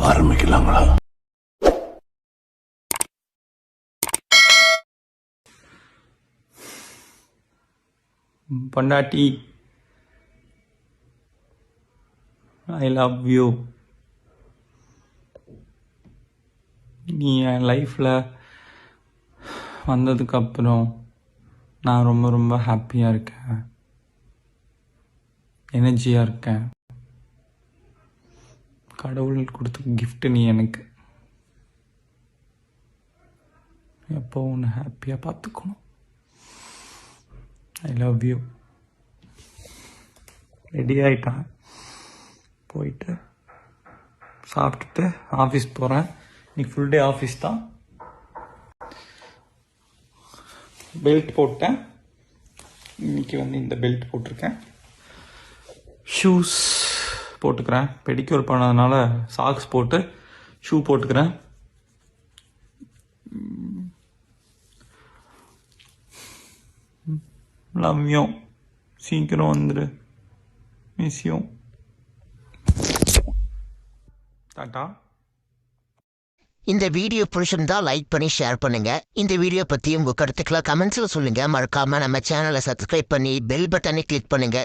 ஆரம்பிக்கலாங்களா? பொண்டாட்டி, I love you. நீ என் லைஃப்பில் வந்ததுக்கப்புறம் நான் ரொம்ப ரொம்ப ஹாப்பியாக இருக்கேன், எனர்ஜியாக இருக்கேன். கடவுள் கொடுத்த கிஃப்ட் நீ எனக்கு. எப்போ உன்னை ஹாப்பியாக பார்த்துக்கணும். I love you. ரெடி ஆகிட்டான், போயிட்டு சாப்பிட்டுட்டு ஆஃபீஸ் போகிறேன். இன்னைக்கு ஃபுல் டே ஆஃபீஸ் தான். பெல்ட் போட்டேன். இன்னைக்கு இந்த பெல்ட் போட்டிருக்கேன். ஷூஸ் போட்டுக்கிறேன். பெடிக்யூர் பண்ணதுனால சாக்ஸ் போட்டு ஷூ போட்டுக்கிறேன். Love you. சீக்கிரம் வந்துடு. Miss you. டாட்டா. இந்த வீடியோ பிடிச்சிருந்தா லைக் பண்ணி ஷேர் பண்ணுங்க. இந்த வீடியோ பத்தி உங்க கருத்துக்களை கமெண்ட்ஸ்ல சொல்லுங்க. மறக்காம நம்ம சேனலை சப்ஸ்கிரைப் பண்ணி பெல் பட்டனை கிளிக் பண்ணுங்க.